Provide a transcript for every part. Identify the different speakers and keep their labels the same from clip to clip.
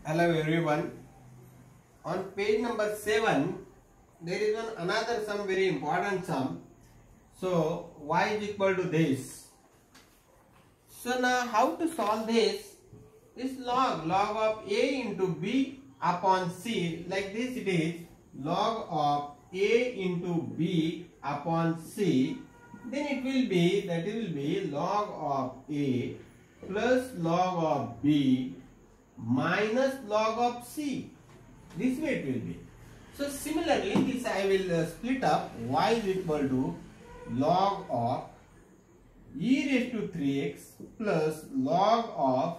Speaker 1: Hello everyone. On page number 7, there is another sum, very important sum. So y is equal to this. So now how to solve this? This log of a into b upon c, like this it is log of a into b upon c. Then it will be log of a plus log of b minus log of c. This way it will be. So similarly, this I will split up. Y is equal to log of e raised to 3x plus log of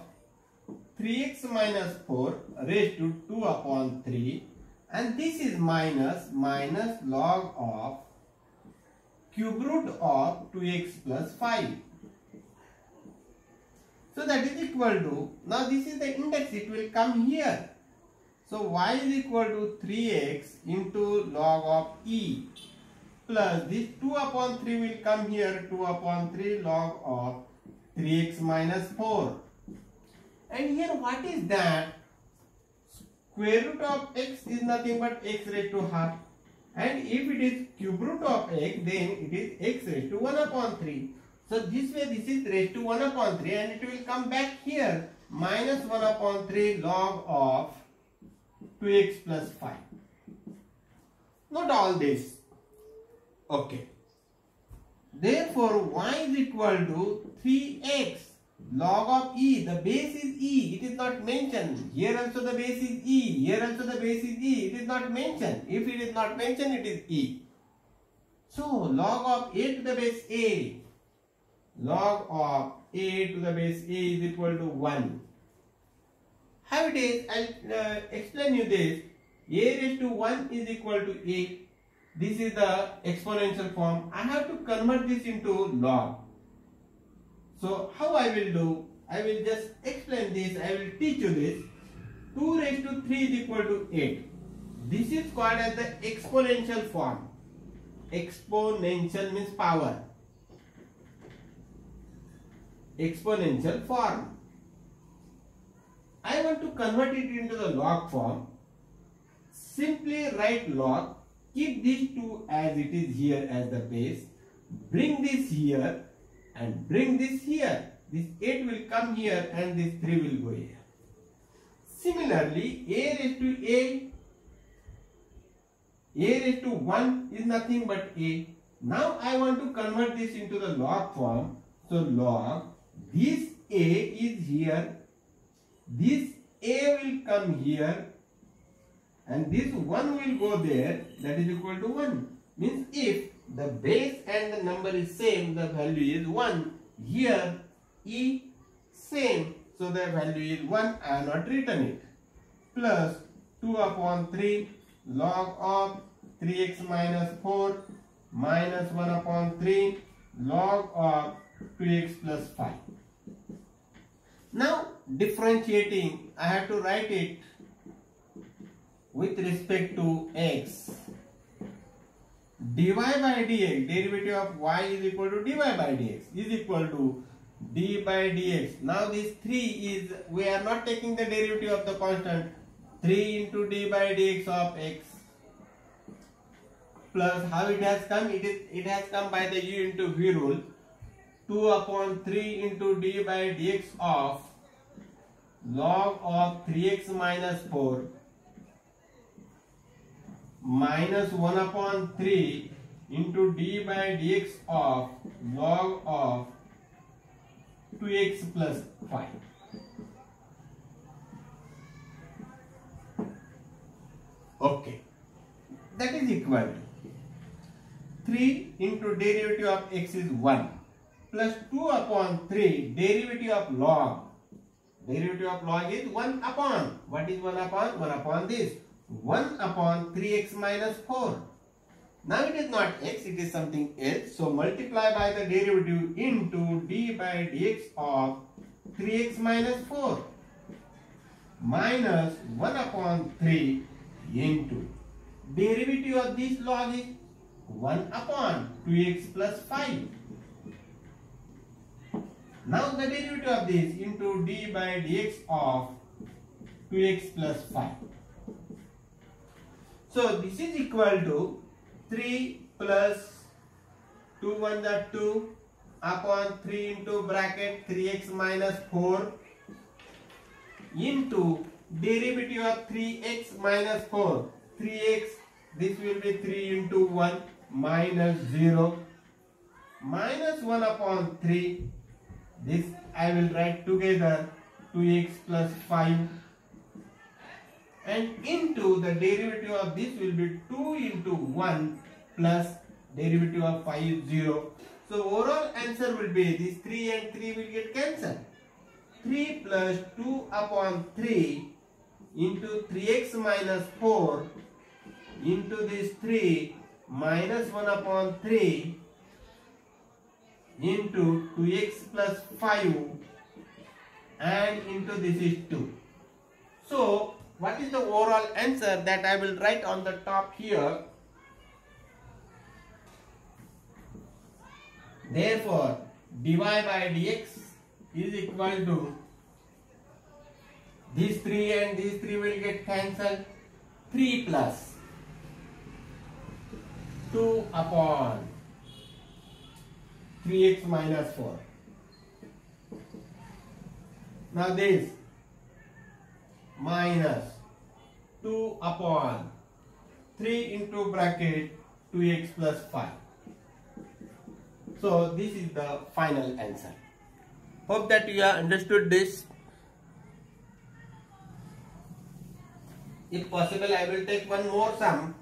Speaker 1: 3x minus 4 raised to 2 upon 3, and this is minus log of cube root of 2x plus 5. So that is equal to, now this is the index, it will come here. So y is equal to 3x into log of e plus this 2 upon 3 will come here, 2 upon 3 log of 3x minus 4. And here what is that? Square root of x is nothing but x raised to half. And if it is cube root of x, then it is x raised to 1 upon 3. So this way this is raised to 1 upon 3 and it will come back here, minus 1 upon 3 log of 2x plus 5. Note all this. Okay. Therefore, y is equal to 3x log of e. The base is e. It is not mentioned. Here also the base is e. Here also the base is e. It is not mentioned. If it is not mentioned, it is e. So, log of a to the base a. Log of a to the base a is equal to 1. How it is? I'll explain you this. A raised to 1 is equal to a. This is the exponential form. I have to convert this into log. So how I will do? I will just explain this. I will teach you this. 2 raised to 3 is equal to 8. This is called as the exponential form. Exponential means power. Exponential form. I want to convert it into the log form. Simply write log. Keep these two as it is here as the base. Bring this here and bring this here. This 8 will come here and this 3 will go here. Similarly, a raised to 1 is nothing but a. Now I want to convert this into the log form. So log, this a is here. This a will come here and this 1 will go there, that is equal to 1. Means if the base and the number is same, the value is 1. Here e same, so the value is 1. I have not written it. Plus 2 upon 3 log of 3x minus 4 minus 1 upon 3 log of 2x plus 5. Now differentiating, I have to write it with respect to x. dy by dx, derivative of y is equal to dy by dx is equal to d by dx. Now this 3 is, we are not taking the derivative of the constant. 3 into d by dx of x plus, how it has come? It has come by the u into v rule. 2 upon 3 into d by dx of log of 3x minus 4 minus 1 upon 3 into d by dx of log of 2x plus 5. Okay. That is equal to 3 into derivative of x is 1 plus 2 upon 3 derivative of log. Derivative of log is 1 upon. What is 1 upon? 1 upon this. 1 upon 3x minus 4. Now it is not x, it is something else. So multiply by the derivative into d by dx of 3x minus 4 minus 1 upon 3 into derivative of this log is 1 upon 2x plus 5. Now the derivative of this into d by dx of 2x plus 5. So this is equal to 3 plus 2 1 are 2 upon 3 into bracket 3x minus 4 into derivative of 3x minus 4. 3x, this will be 3 into 1 minus 0 minus 1 upon 3. This I will write together 2x plus 5 and into the derivative of this will be 2 into 1 plus derivative of 5 is 0. So overall answer will be this 3 and 3 will get cancelled. 3 plus 2 upon 3 into 3x minus 4 into this 3 minus 1 upon 3 into 2x plus 5 and into this is 2. So what is the overall answer that I will write on the top here? Therefore dy by dx is equal to these 3 and these 3 will get cancelled. 3 plus 2 upon 3x minus 4. Now this minus 2 upon 3 into bracket 2x plus 5. So this is the final answer. Hope that you have understood this. If possible, I will take one more sum.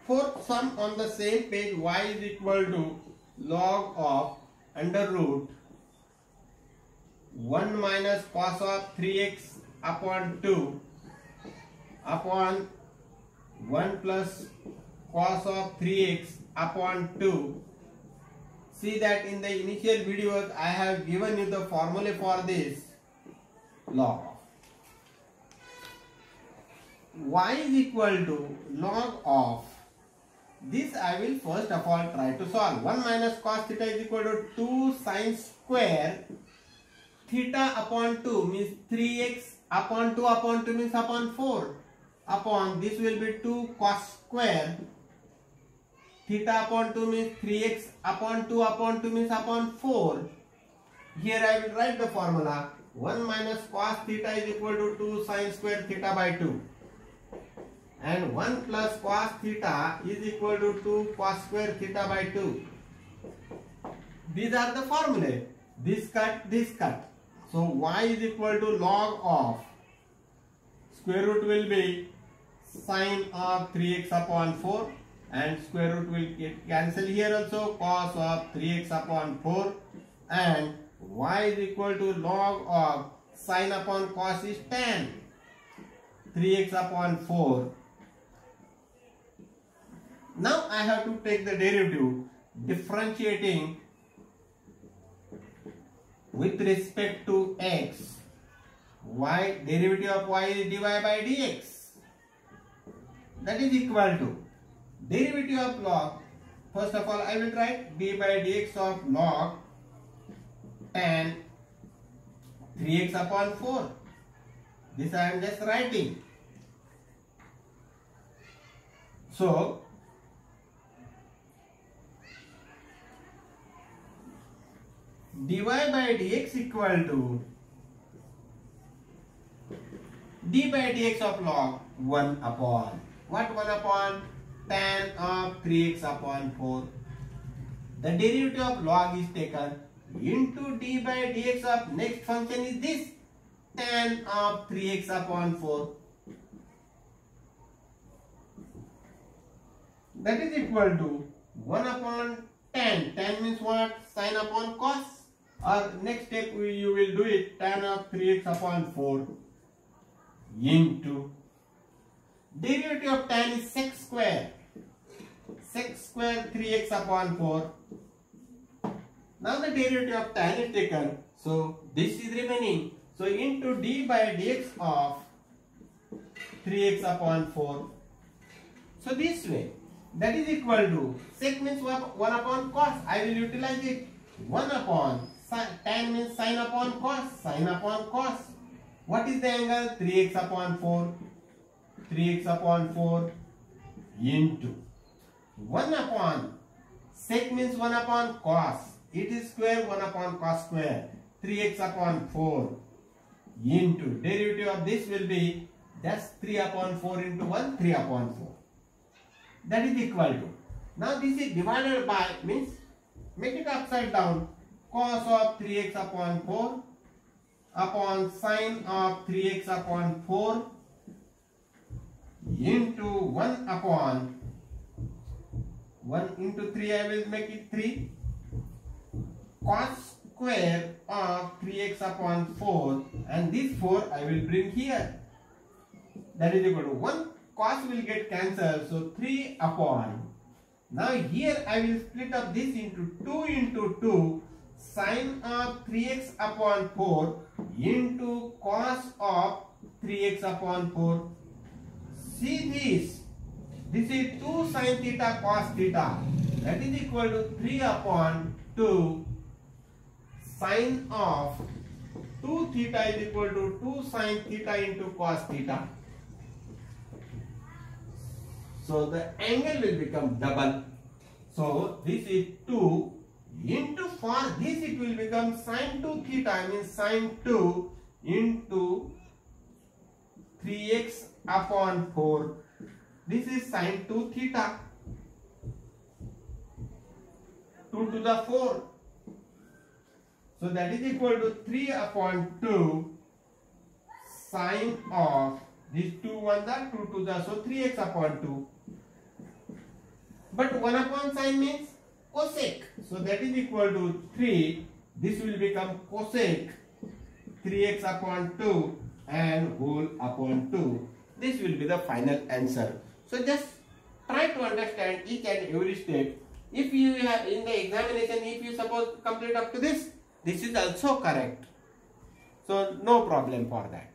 Speaker 1: Fourth sum on the same page, y is equal to log of under root 1 minus cos of 3x upon 2 upon 1 plus cos of 3x upon 2. See that in the initial videos I have given you the formula for this log of. Y is equal to log of this. I will first of all try to solve. 1 minus cos theta is equal to 2 sin square theta upon 2 means 3x upon 2 means upon 4 upon this will be 2 cos square theta upon 2 means 3x upon 2 means upon 4. Here I will write the formula. 1 minus cos theta is equal to 2 sin square theta by 2 and 1 plus cos theta is equal to 2 cos square theta by 2. These are the formulae. This cut, this cut. So y is equal to log of square root will be sine of 3x upon 4 and square root will get cancelled here also, cos of 3x upon 4 and y is equal to log of sine upon cos is tan 3x upon 4. Now I have to take the derivative differentiating with respect to x. Y derivative of y is dy by dx. That is equal to derivative of log. First of all I will write d by dx of log tan 3x upon 4. This I am just writing. So dy by dx equal to d by dx of log 1 upon what? 1 upon tan of 3x upon 4. The derivative of log is taken into d by dx of next function is this tan of 3x upon 4. That is equal to 1 upon tan. Tan means what? Sine upon cos. Or next step you will do it tan of 3x upon 4 into derivative of tan is sec square. Sec square 3x upon 4. Now the derivative of tan is taken. So this is remaining. So into d by dx of 3x upon 4. So this way, that is equal to, sec means 1 upon cos. I will utilize it. 1 upon tan means sin upon cos. Sin upon cos. What is the angle? 3x upon 4. 3x upon 4 into 1 upon sec means 1 upon cos. It is square 1 upon cos square. 3x upon 4 into derivative of this will be that's 3 upon 4 into 1, 3 upon 4. That is equal to. Now this is divided by means make it upside down. Cos of 3x upon 4 upon sine of 3x upon 4 into 1 upon 1 into 3 I will make it 3 cos square of 3x upon 4 and this 4 I will bring here. That is equal to 1 cos will get cancelled, so 3 upon. Now here I will split up this into 2 into 2 sine of 3x upon 4 into cos of 3x upon 4. See this. This is 2 sine theta cos theta. That is equal to 3 upon 2 sine of 2 theta is equal to 2 sine theta into cos theta. So the angle will become double. So this is 2 into, for this it will become sine 2 theta, means sine 2 into 3x upon 4. This is sine 2 theta. 2 to the 4. So that is equal to 3 upon 2 sine of this 2 1 the 2 to the, so 3x upon 2. But 1 upon sine means cosec. So that is equal to 3. This will become cosec 3x upon 2 and whole upon 2. This will be the final answer. So just try to understand each and every step. If you have in the examination, if you suppose complete up to this is also correct. So no problem for that.